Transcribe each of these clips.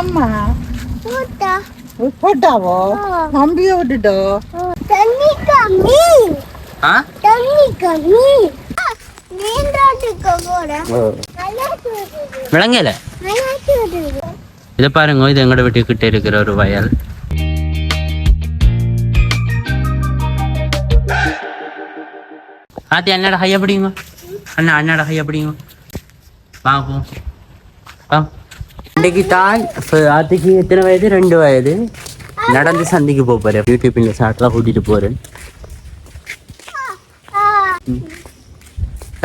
அம்மா போட்டாவோ நம்பிய விட்டுட்டோ தண்ணி கம்மி தண்ணி கம்மி விளங்கல. இதை பாருங்க, இது எங்கட வீட்டுக்கிட்ட இருக்கிற ஒரு வயல். ஆத்தி அண்ணாட கையா பிடிங்க, அண்ணாட கையா பிடிங்க. வாங்க இன்னைக்கு தான் ஆத்திக்கு எத்தனை வயது? 2 வயது. நடந்து சந்திக்கு போறேன். யூடியூப் இந்த ஷார்ட்லாம் கூட்டிட்டு போறேன்.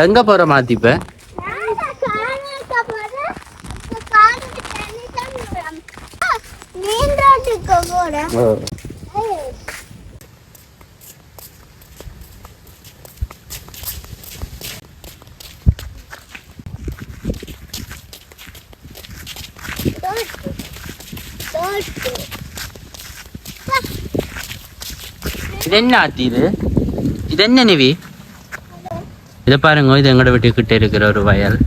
எங்க போற மாத்தி இப்ப? இது என்ன ஆத்தி? இது என்ன நிவி? இதை பாருங்க, இது எங்கட வீட்டுக்கிட்ட இருக்கிற ஒரு வயல்.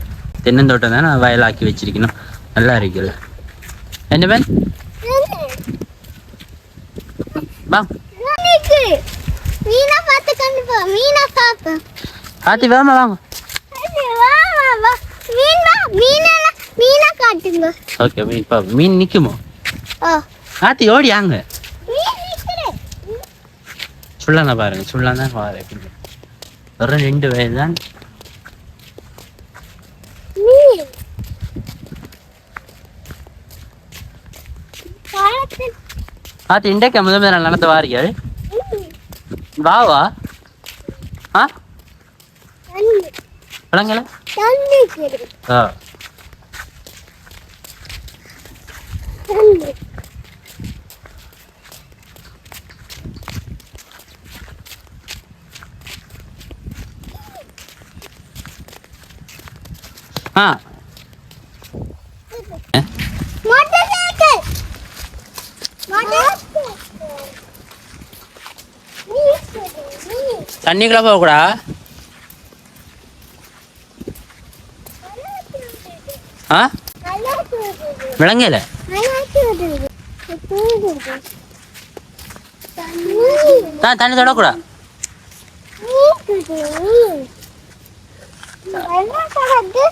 தென்னந்தோட்டம் தானே, வயல் ஆக்கி வச்சிருக்கணும். நல்லா இருக்குல்ல? என்ன பேன் ஆத்தி வாமா வாங்க. ஓகே, மீன் நிக்குமோ? ஆத்தி ஓடி ஆங்க. சுள்ளனா பாருங்க, சுள்ளனா ஒரு 2 வயது தான். ஆத்தி இன்றைக்கு முதல் நடந்து வாரிகள் வாவா? விளங்கல? தண்ணிக்குள்ள போகக்கூடா. விளங்கல? தண்ணி தொடக்கூடா.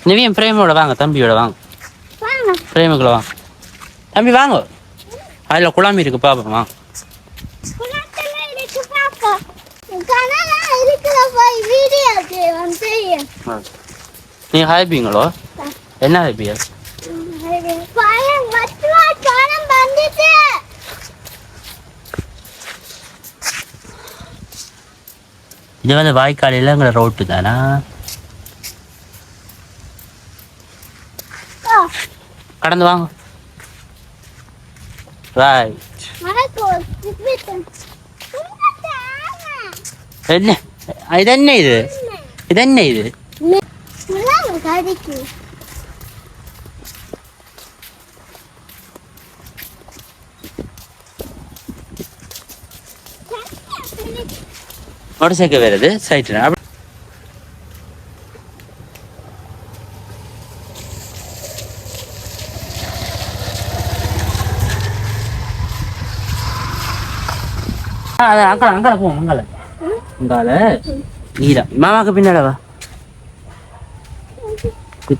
நிவியம் பிரேமோட வாங்க, தம்பியோட வாங்க. பிரேமுக்குள்ள வாங்க தம்பி, வாங்க. அதுல குழாமி இருக்கு, பாப்போம் வாங்க. நீ ஹாய்பீங்களோ? என்ன ஹாய்பியா? இது வந்து வாய்க்காலில் எங்களை ரோட்டு தானா? கடந்து வாங்க. ரைட். என்ன இது? என்ன இது? இது என்ன இது? மோட்டர் சைக்கிள் வருது சைட்டு. அங்கால போ, அங்கால அங்கால நீரா மாமாக்கு பின்னாடவா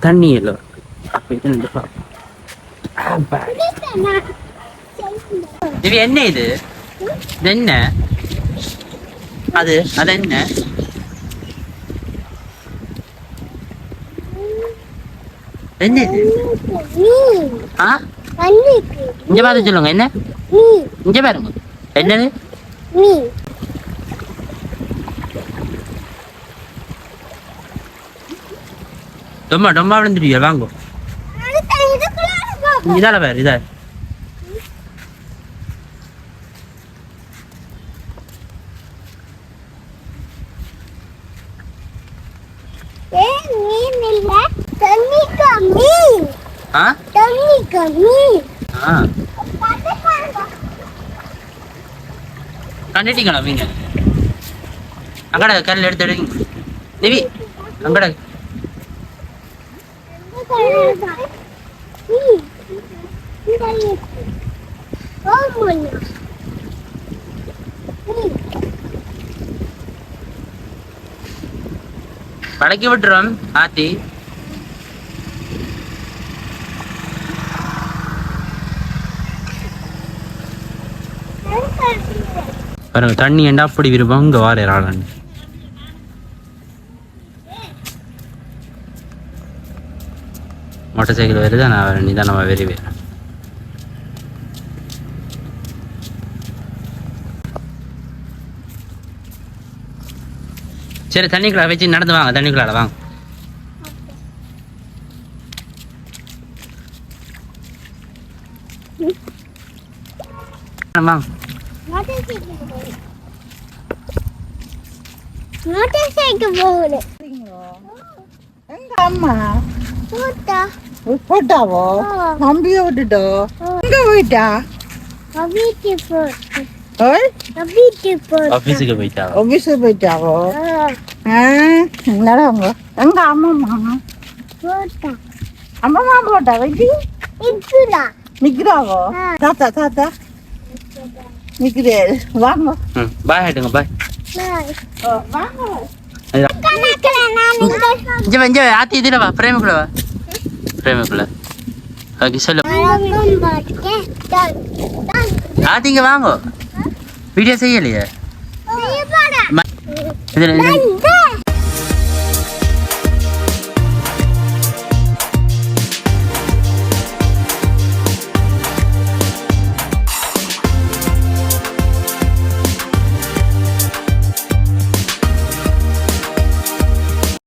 தண்ணி இல்லை. இது என்ன? இது என்ன? அது என்ன? என்ன இது? இங்க பார்த்து சொல்லுங்க. என்ன இங்க பாருங்க, என்னது? டொம்மா டொம்மா விழுந்துட்டீங்க. வாங்க, இதால பேர் இதா. கண்டுட்டீங்களா நீங்க? அங்கட கல் எடுத்து எடுங்க தேவி. அங்கட பழக்கி விட்டுறோம் ஆத்தி. பாருங்க தண்ணி ஏண்டா அப்படி விரும்பம் இங்க வார ஆளான்னு. மோட்டார் சைக்கிள் வருது, நான் வரேன், நீ தான் நம்ம வெறி. சரி தண்ணிக்குள்ள வச்சு நடந்து வாங்க, தண்ணிக்குள்ளாட வாங்க. வாங்க. மோட்டார் சைக்கிள் போகுது. எங்க அம்மா போட்டா போட்டாவோ? நம்பிய விட்டுட்டோ. எங்க போயிட்டா? வீட்டுக்கு போட்டு. ஓய் வீட்டுக்கு போட்டு. ஆபீஸுக்கு போயிட்டா. ஆபீஸுக்கு போயிட்டாவோ? என்னடாங்க எங்க அம்மா போட்டா. அம்மா போட்டா வைக்கி நிக்குதா? நிக்கிறாவோ? தாத்தா தாத்தா நிக்கிறே. வாங்க பாய் ஆயிட்டுங்க, பாய். வாங்க. இங்க ஆத்தி இதுல வா, பிரேமுக்குள்ள வா, பிரேமுக்குள்ள. ஓகே சொல்லு ஆத்தி, இங்க வாங்க. வீடியோ செய்யலையே இதுல